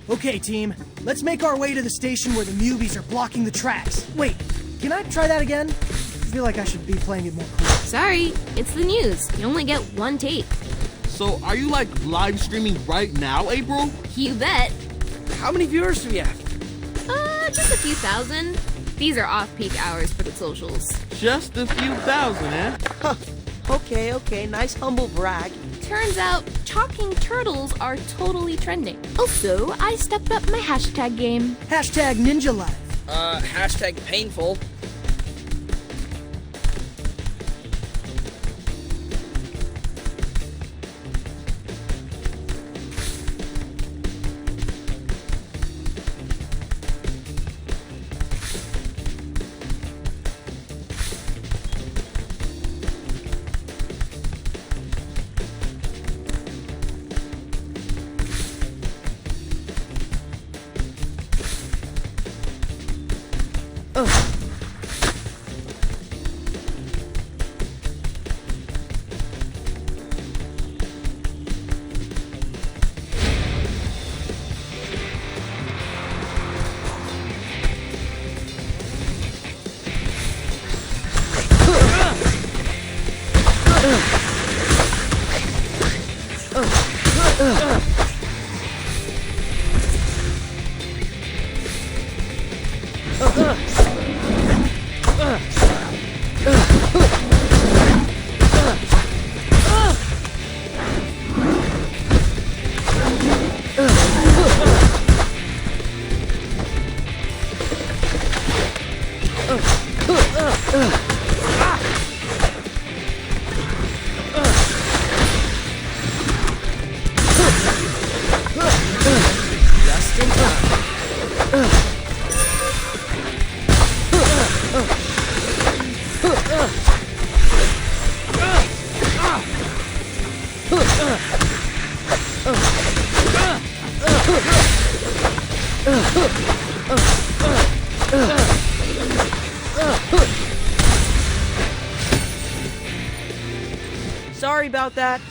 Okay, team. Let's make our way to the station where the Mubies are blocking the tracks. Wait, can I try that again? I feel like I should be playing it more cool. Sorry, it's the news. You only get one take. So, are you like live streaming right now, April? You bet. How many viewers do we have? Just a few thousand. These are off-peak hours for the socials. Just a few thousand, eh? Huh. Okay, nice humble brag. Turns out, talking turtles are totally trending. Also, I stepped up my hashtag game. Hashtag Ninja Life. Hashtag painful. Sorry about that.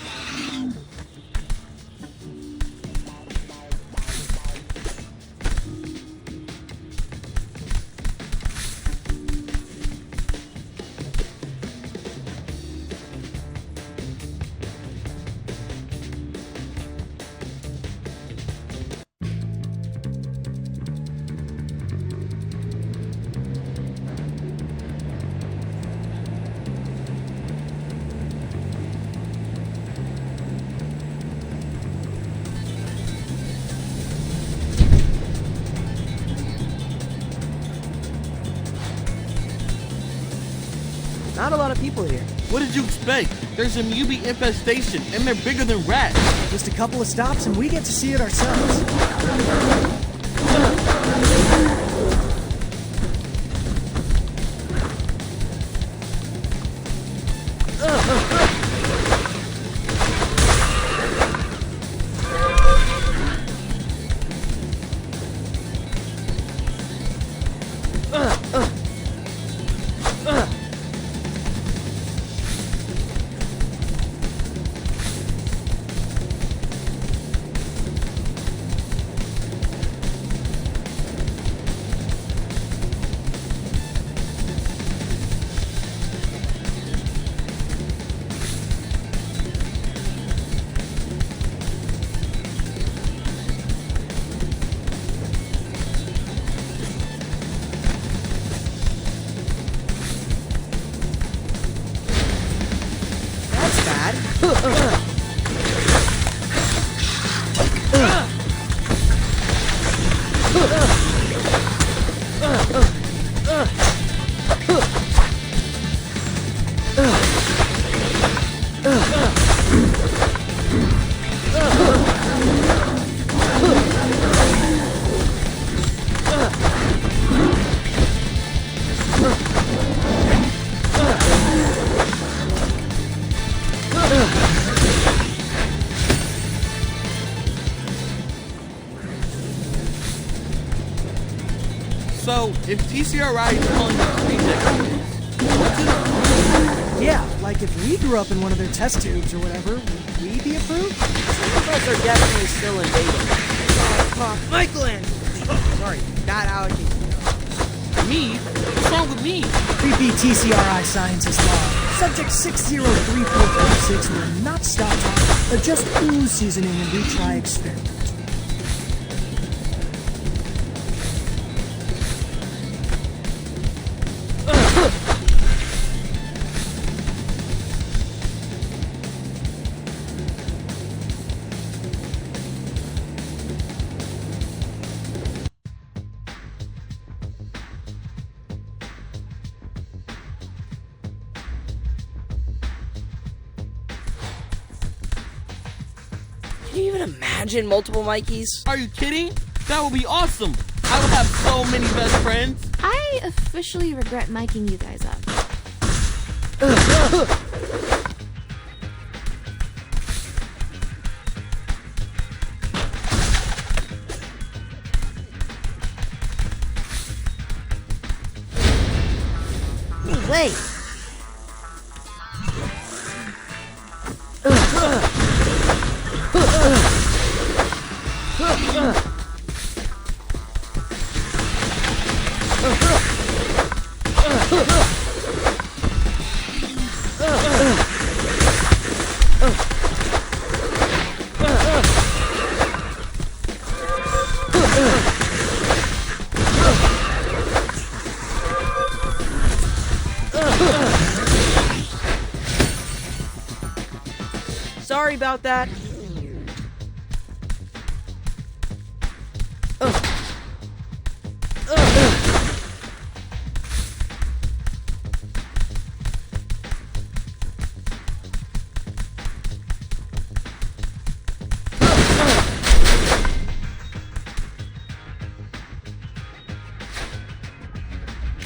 Not a lot of people here. What did you expect? There's a Mubi infestation, and they're bigger than rats. Just a couple of stops and we get to see it ourselves. So, if TCRI is calling this reject, what's it? Yeah, like if we grew up in one of their test tubes or whatever, would we be approved? Some of us are definitely still invading. Michelangelo! Sorry, not allergy. Me? What's wrong with me? Creepy TCRI scientist law. Subject 603446 will not stop talking, adjust ooze seasoning and retry experiment. Can you even imagine multiple Mikeys? Are you kidding? That would be awesome. I would have so many best friends. I officially regret miking you guys up. Wait! Sorry about that.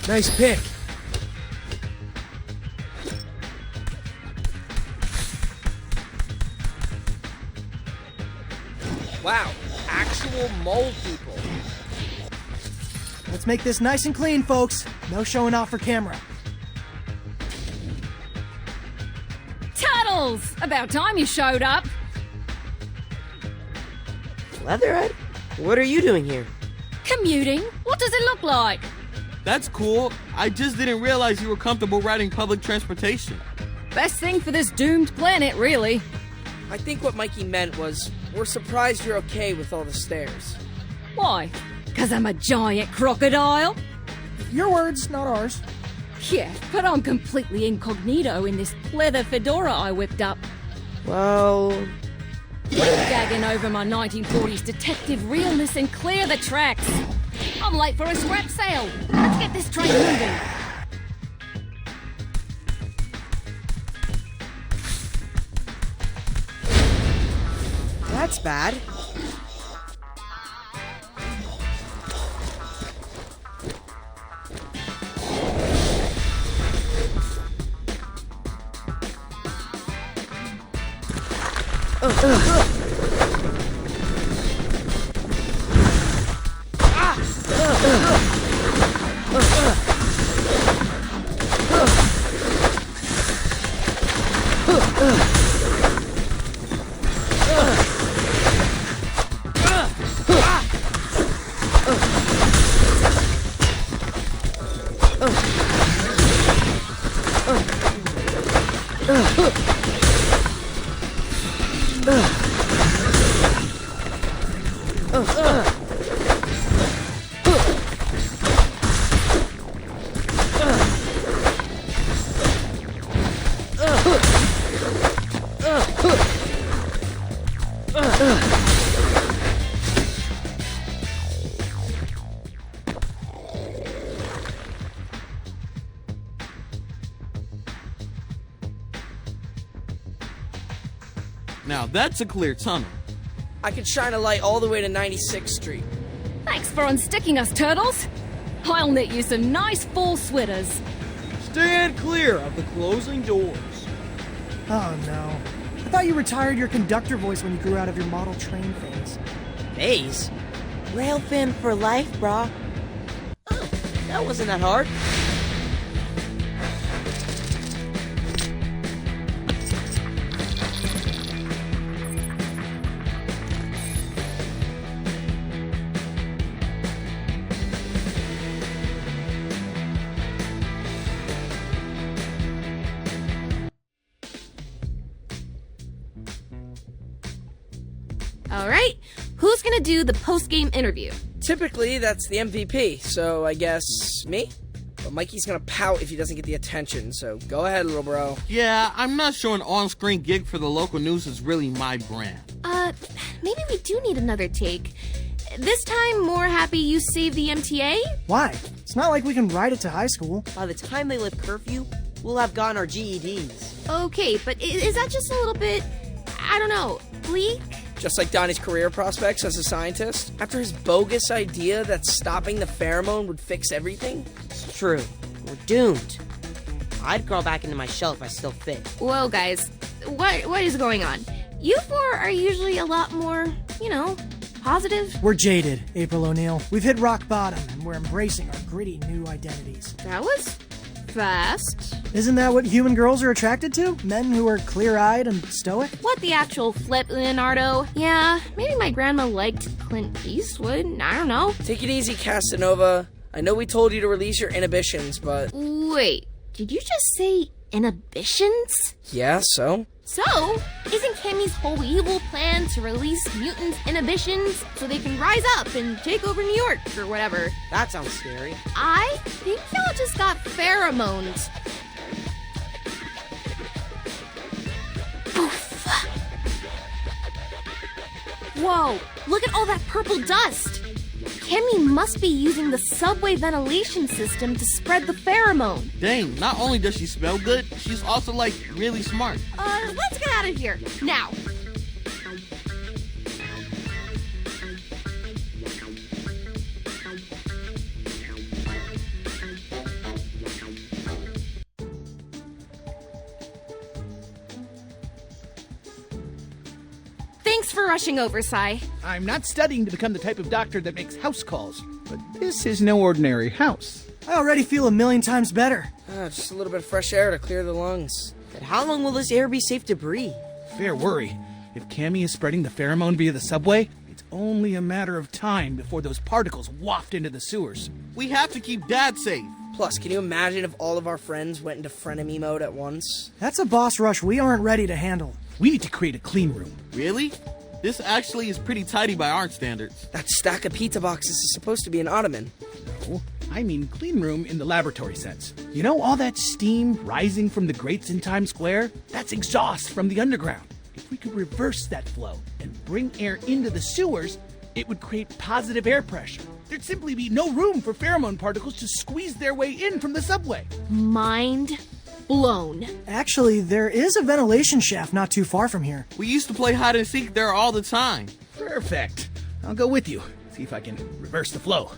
Nice pick. Wow, actual mole people. Let's make this nice and clean, folks. No showing off for camera. Turtles! About time you showed up. Leatherhead? What are you doing here? Commuting? What does it look like? That's cool. I just didn't realize you were comfortable riding public transportation. Best thing for this doomed planet, really. I think what Mikey meant was, we're surprised you're okay with all the stairs. Why? 'Cause I'm a giant crocodile? Your words, not ours. Yeah, but I'm completely incognito in this leather fedora I whipped up. Well... Gagging over my 1940s detective realness and clear the tracks. I'm late for a scrap sale. Let's get this train moving. That's bad. Now that's a clear tunnel. I could shine a light all the way to 96th Street. Thanks for unsticking us, turtles. I'll knit you some nice full sweaters. Stand clear of the closing doors. Oh no. I thought you retired your conductor voice when you grew out of your model train phase. Phase? Rail fin for life, brah. Oh, that wasn't that hard. All right, who's gonna do the post-game interview? Typically, that's the MVP, so I guess me? But Mikey's gonna pout if he doesn't get the attention, so go ahead, little bro. Yeah, I'm not sure an on-screen gig for the local news is really my brand. Maybe we do need another take. This time, more happy you saved the MTA? Why? It's not like we can ride it to high school. By the time they lift curfew, we'll have gotten our GEDs. Okay, but is that just a little bit, I don't know, bleak? Just like Donnie's career prospects as a scientist, after his bogus idea that stopping the pheromone would fix everything? It's true. We're doomed. I'd crawl back into my shell if I still fit. Whoa, guys, what is going on? You four are usually a lot more, positive. We're jaded, April O'Neil. We've hit rock bottom, and we're embracing our gritty new identities. That was fast. Isn't that what human girls are attracted to? Men who are clear-eyed and stoic? What the actual flip, Leonardo? Yeah, maybe my grandma liked Clint Eastwood. I don't know. Take it easy, Casanova. I know we told you to release your inhibitions, but... Wait, did you just say inhibitions? Yeah, so? So, isn't Cammy's whole evil plan to release mutants' inhibitions so they can rise up and take over New York or whatever? That sounds scary. I think y'all just got pheromones. Poof. Whoa, look at all that purple dust. Cammy must be using the subway ventilation system to spread the pheromone. Dang, not only does she smell good, she's also, really smart. Let's get out of here, now. Thanks for rushing over, Sai. I'm not studying to become the type of doctor that makes house calls, but this is no ordinary house. I already feel a million times better. Just a little bit of fresh air to clear the lungs. But how long will this air be safe to breathe? Fair worry. If Cammy is spreading the pheromone via the subway, it's only a matter of time before those particles waft into the sewers. We have to keep Dad safe. Plus, can you imagine if all of our friends went into frenemy mode at once? That's a boss rush we aren't ready to handle. We need to create a clean room. Really? This actually is pretty tidy by our standards. That stack of pizza boxes is supposed to be an ottoman. No, I mean clean room in the laboratory sense. You know all that steam rising from the grates in Times Square? That's exhaust from the underground. If we could reverse that flow and bring air into the sewers, it would create positive air pressure. There'd simply be no room for pheromone particles to squeeze their way in from the subway. Mind blown. Actually, there is a ventilation shaft not too far from here. We used to play hide and seek there all the time. Perfect. I'll go with you. See if I can reverse the flow.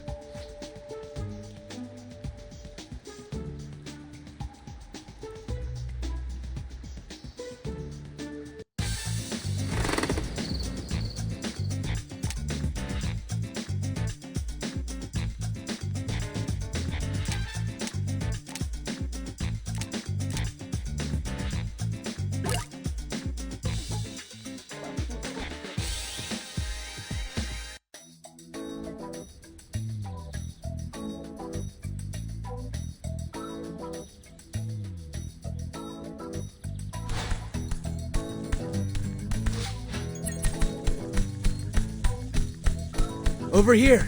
Over here.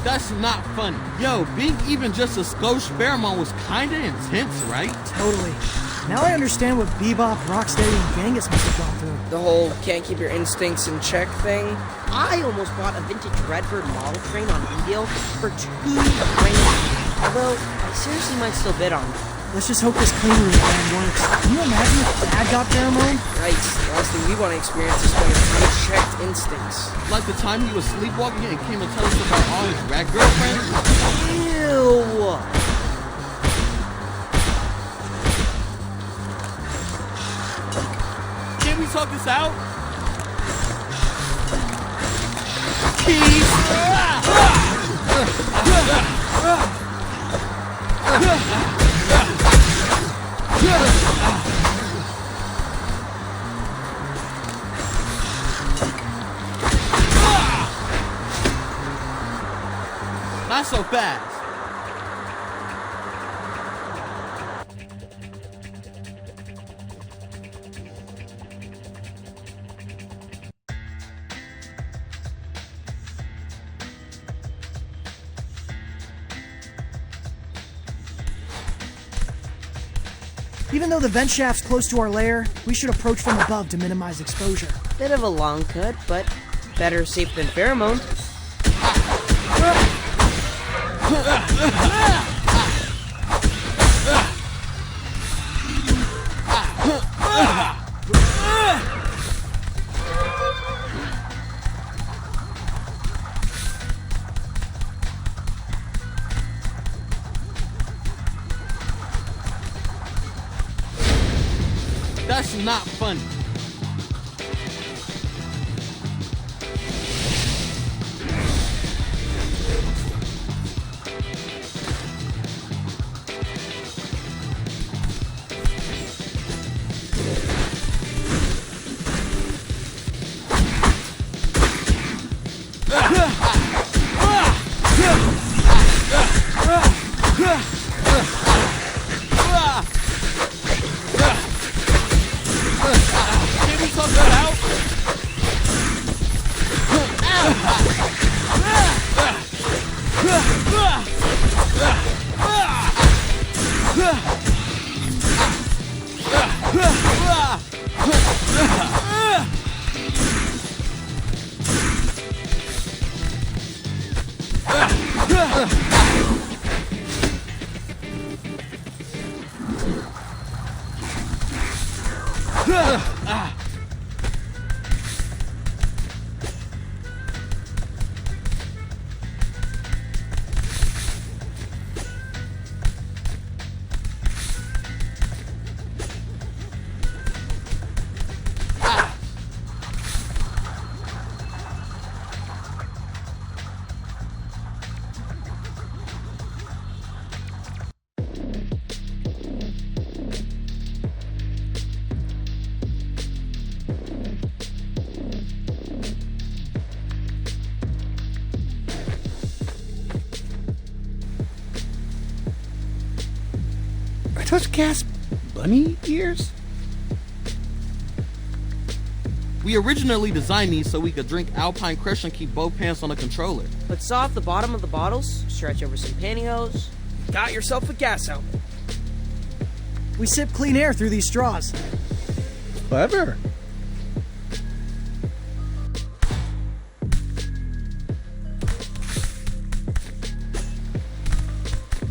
That's not funny. Yo, being even just a skosh pheromone was kinda intense, right? Totally. Now I understand what Bebop, Rocksteady, and Genghis must have gone through. The whole can't keep your instincts in check thing. I almost bought a vintage Redbird model train on eDeal for $2,000. Although, I seriously might still bid on it. Let's just hope this clean room plan works. Can you imagine if Dad got pheromone? Right, the last thing we want to experience is when unchecked instincts. Like the time he was sleepwalking and came to tell us about all his rat girlfriends? Ew! Can we talk this out? Keys! Not so fast. Even though the vent shaft's close to our lair, we should approach from above to minimize exposure. Bit of a long cut, but better safe than pheromone. That's not funny. Can we talk that out? Are those gas bunny ears? We originally designed these so we could drink Alpine Crush and keep both pants on the controller. Let's saw off the bottom of the bottles, stretch over some pantyhose. Got yourself a gas helmet. We sip clean air through these straws. Clever.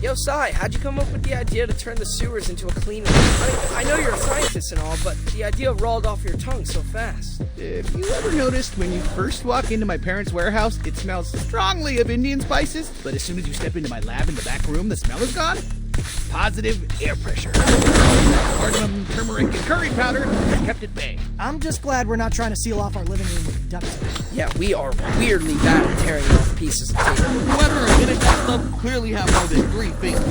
Yo, Sai, how'd you come up with the idea to turn the sewers into a clean room? I know you're a scientist and all, but the idea rolled off your tongue so fast. If you ever noticed when you first walk into my parents' warehouse, it smells strongly of Indian spices, but as soon as you step into my lab in the back room, the smell is gone? Positive air pressure. Cardamom, turmeric, and curry powder has kept at bay. I'm just glad we're not trying to seal off our living room with duct tape. Yeah, we are weirdly bad at tearing off pieces of tape. Whoever invented that stuff clearly have more than 3 fingers.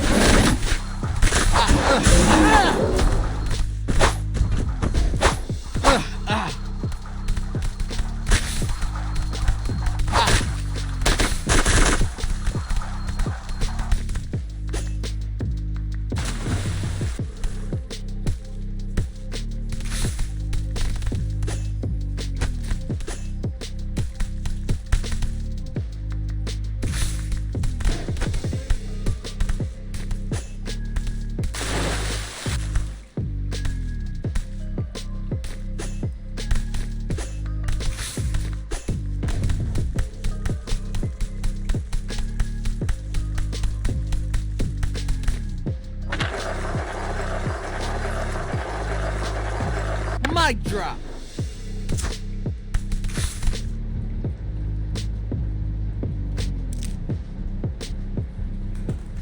Mic drop.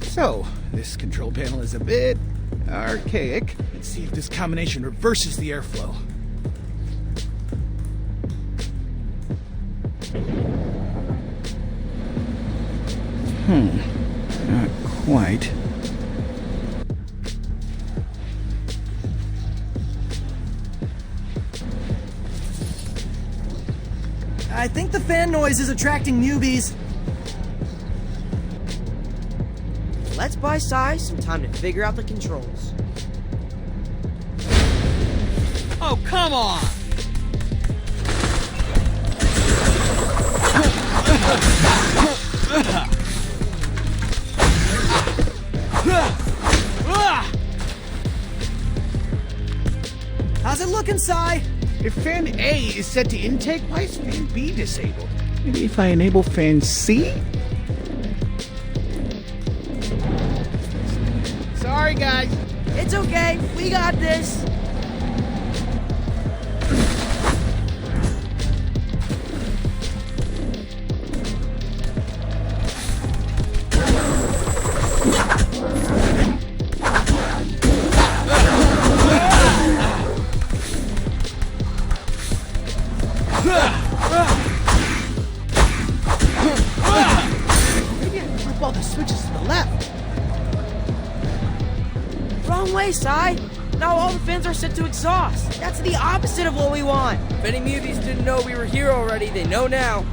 So, this control panel is a bit archaic. Let's see if this combination reverses the airflow. Not quite. I think the fan noise is attracting newbies. Let's buy Sai some time to figure out the controls. Oh, come on! How's it looking, Sai? If fan A is set to intake, why is fan B disabled? Maybe if I enable fan C? Sorry, guys. It's okay, we got this. Maybe I flip all the switches to the left. Wrong way, Sai. Now all the fans are set to exhaust. That's the opposite of what we want. If any newbies didn't know we were here already, they know now.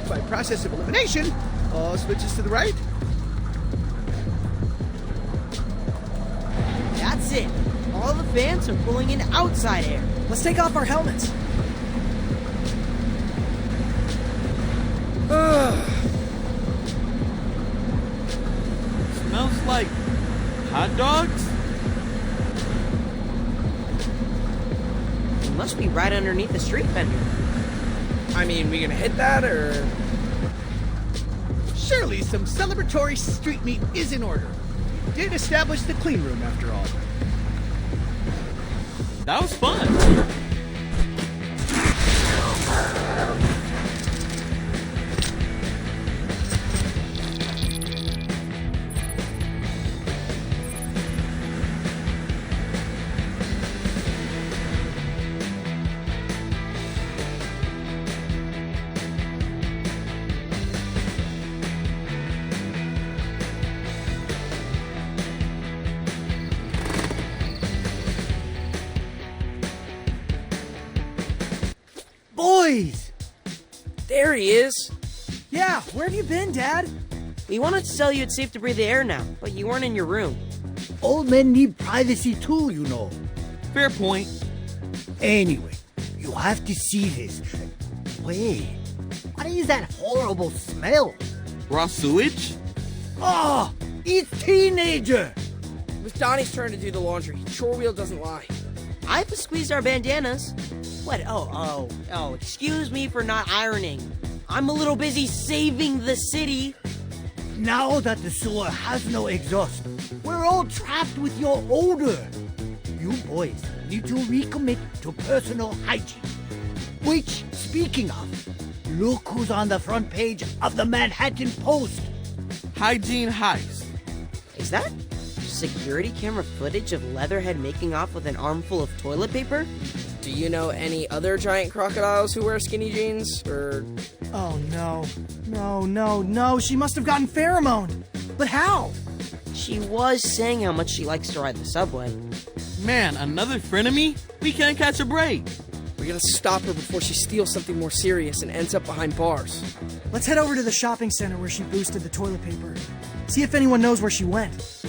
By process of elimination, all switches to the right. That's it. All the fans are pulling in outside air. Let's take off our helmets. Smells like hot dogs? We must be right underneath the street vendor. I mean, we gonna hit that, or...? Surely some celebratory street meat is in order. We did establish the clean room after all. That was fun. Boys! There he is. Yeah, where have you been, Dad? We wanted to tell you it's safe to breathe the air now, but you weren't in your room. Old men need privacy too, you know. Fair point. Anyway, you have to see this. Wait, what is that horrible smell? Raw sewage? Oh, it's teenager! It was Donnie's turn to do the laundry. Chore wheel doesn't lie. I have squeezed our bandanas. What? Oh, excuse me for not ironing. I'm a little busy saving the city. Now that the sewer has no exhaust, we're all trapped with your odor. You boys need to recommit to personal hygiene. Which, speaking of, look who's on the front page of the Manhattan Post. Hygiene heist. Is that security camera footage of Leatherhead making off with an armful of toilet paper? Do you know any other giant crocodiles who wear skinny jeans? Or... Oh, no. No. She must have gotten pheromone. But how? She was saying how much she likes to ride the subway. Man, another frenemy? We can't catch a break. We gotta stop her before she steals something more serious and ends up behind bars. Let's head over to the shopping center where she boosted the toilet paper. See if anyone knows where she went.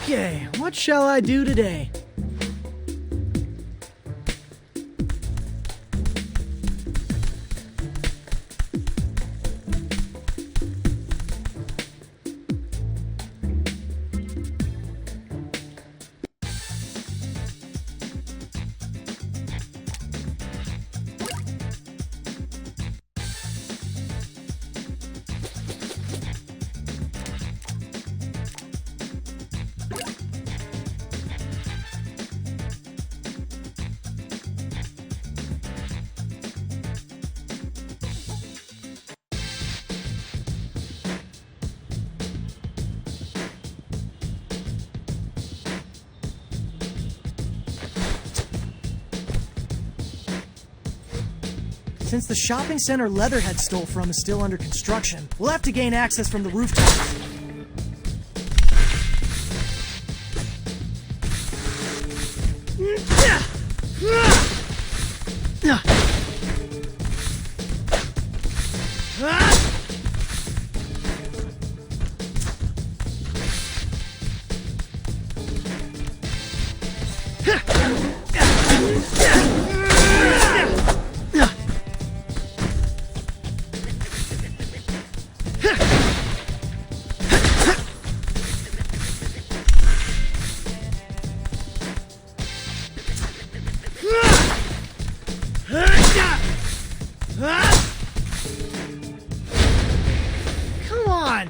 Okay, what shall I do today? Since the shopping center Leatherhead stole from is still under construction, we'll have to gain access from the rooftop. Come on!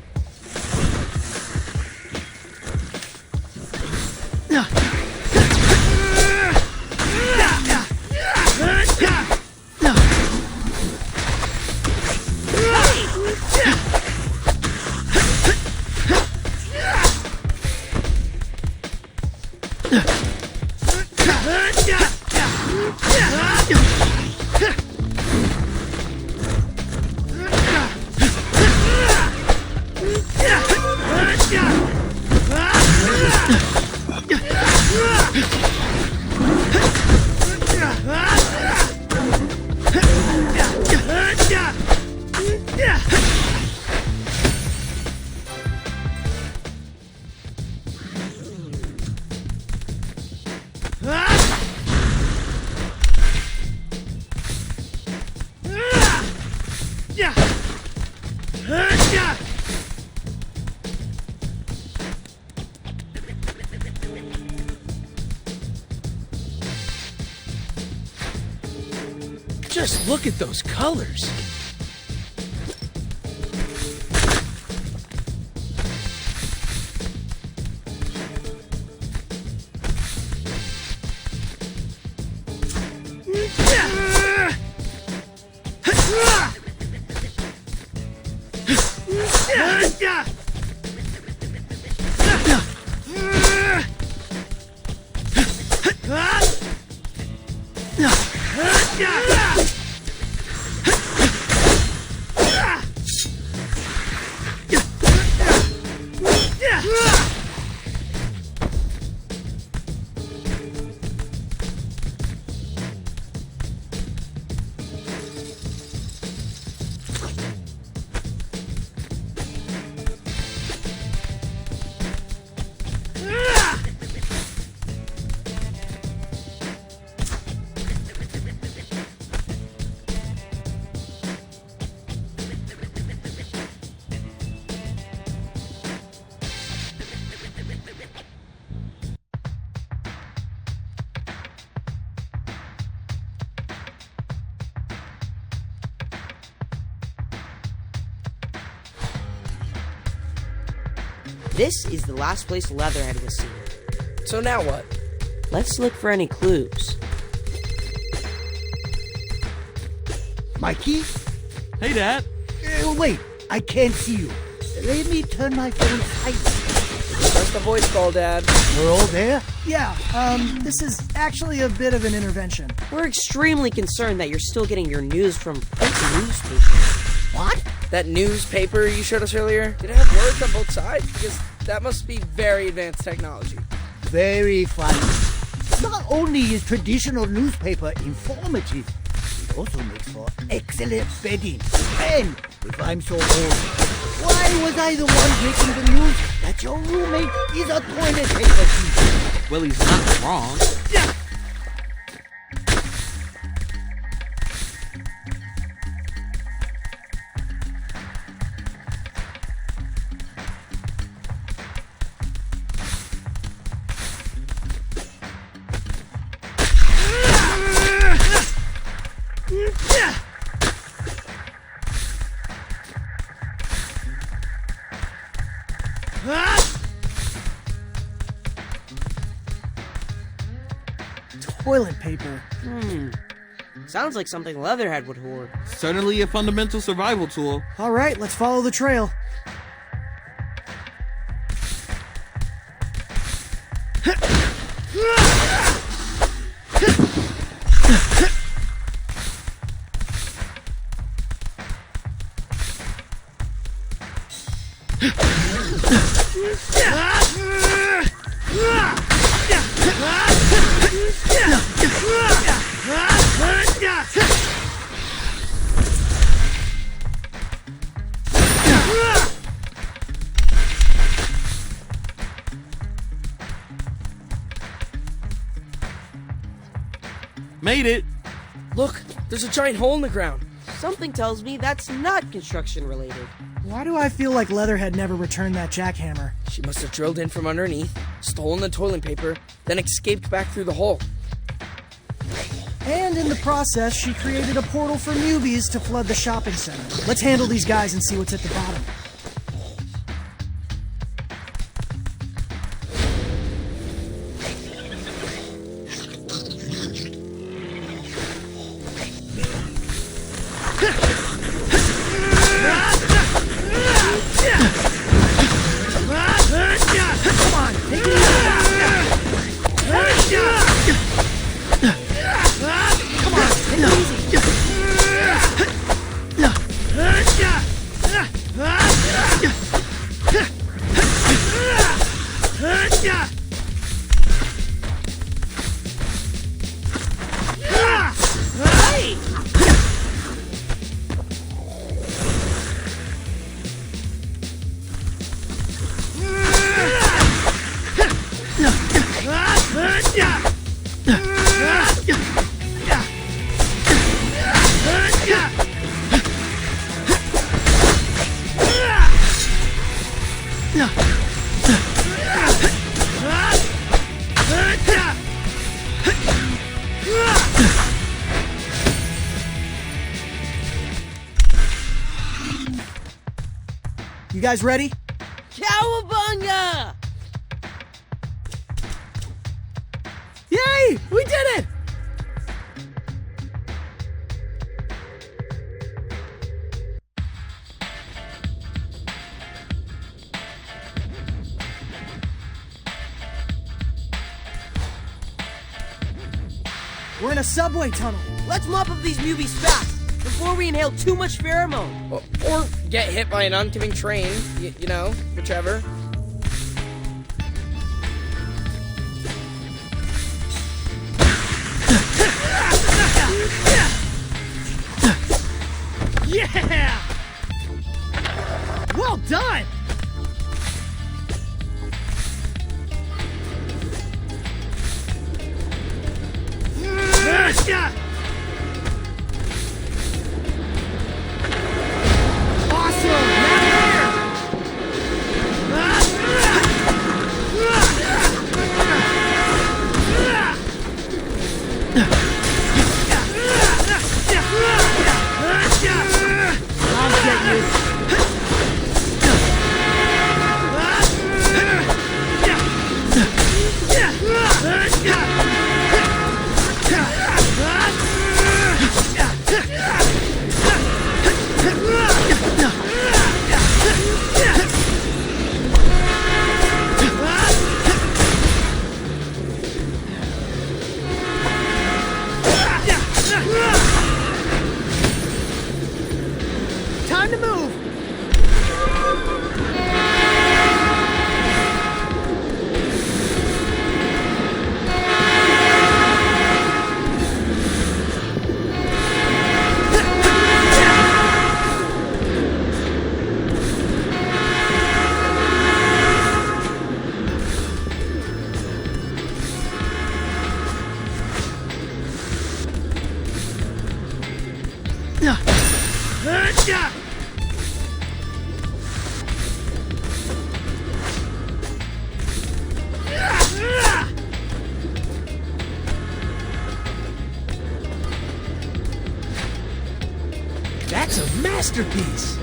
Just look at those colors. This is the last place Leatherhead was seen. So now what? Let's look for any clues. Mikey? Hey, Dad. Wait, I can't see you. Let me turn my phone silent. Where's the voice call, Dad? We're all there? Yeah, this is actually a bit of an intervention. We're extremely concerned that you're still getting your news from print newspapers. What? That newspaper you showed us earlier? Did it have words on both sides? Because that must be very advanced technology. Very funny. Not only is traditional newspaper informative, it also makes for excellent bedding. And if I'm so old, why was I the one breaking the news that your roommate is a toilet paper thief? Well, he's not wrong. Toilet paper. Sounds like something Leatherhead would hoard. Certainly a fundamental survival tool. All right, let's follow the trail. Made it. Look, there's a giant hole in the ground. Something tells me that's not construction related. Why do I feel like Leatherhead never returned that jackhammer? She must have drilled in from underneath, stolen the toilet paper, then escaped back through the hole. And in the process, she created a portal for newbies to flood the shopping center. Let's handle these guys and see what's at the bottom. You guys ready? Cowabunga! Yay! We did it! We're in a subway tunnel. Let's mop up these newbies fast before we inhale too much pheromone. Or get hit by an oncoming train, you know, whichever. Yeah! Well done! That's a masterpiece!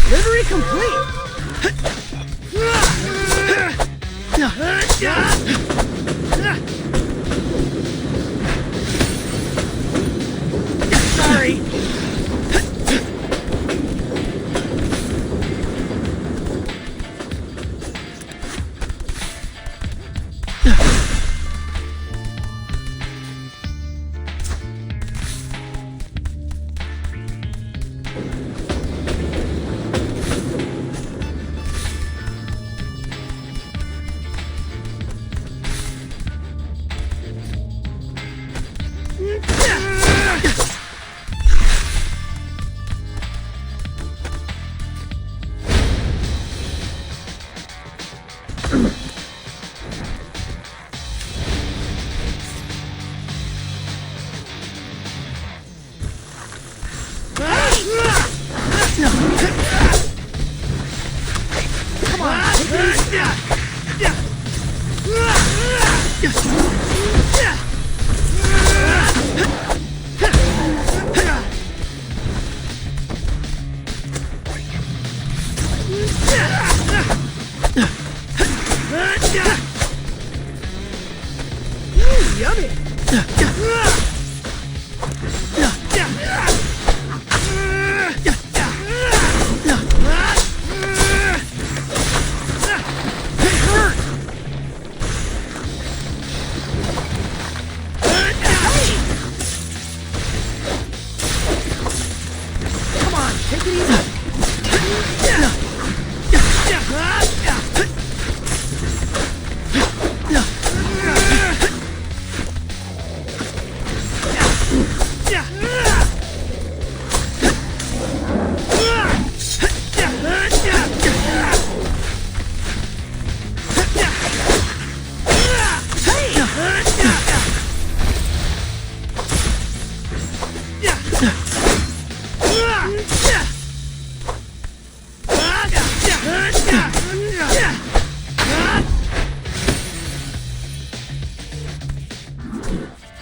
Delivery complete! Sorry!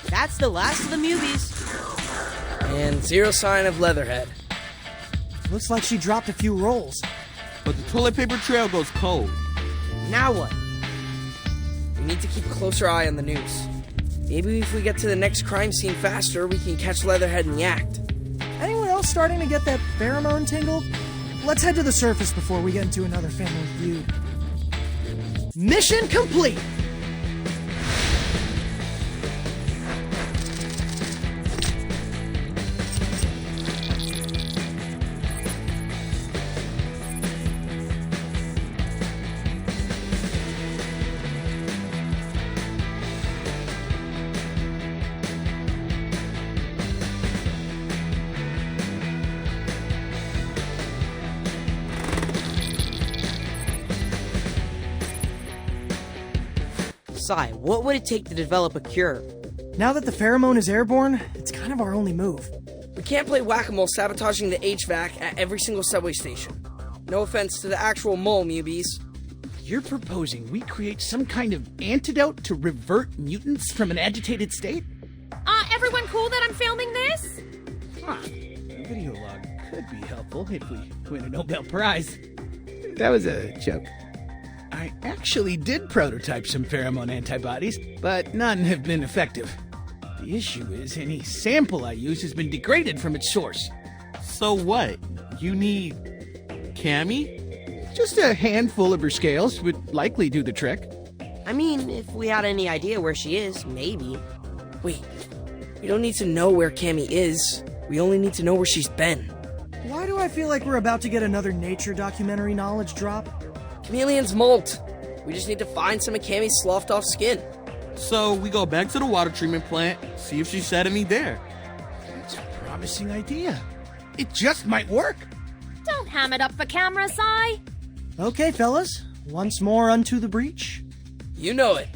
That's the last of the movies. And zero sign of Leatherhead. Looks like she dropped a few rolls. But the toilet paper trail goes cold. Now what? We need to keep a closer eye on the news. Maybe if we get to the next crime scene faster, we can catch Leatherhead in the act. Anyone else starting to get that pheromone tingle? Let's head to the surface before we get into another family feud. Mission complete! Sai, what would it take to develop a cure? Now that the pheromone is airborne, it's kind of our only move. We can't play whack-a-mole sabotaging the HVAC at every single subway station. No offense to the actual mole, newbies. You're proposing we create some kind of antidote to revert mutants from an agitated state? Everyone cool that I'm filming this? A video log could be helpful if we win a Nobel Prize. That was a joke. I actually did prototype some pheromone antibodies, but none have been effective. The issue is any sample I use has been degraded from its source. So what? You need Cammy? Just a handful of her scales would likely do the trick. I mean, if we had any idea where she is, maybe. Wait, we don't need to know where Cammy is. We only need to know where she's been. Why do I feel like we're about to get another nature documentary knowledge drop? Chameleons molt. We just need to find some of Cammy's sloughed off skin. So we go back to the water treatment plant, see if she said any there. That's a promising idea. It just might work. Don't ham it up for camera, Si. Okay, fellas. Once more unto the breach. You know it.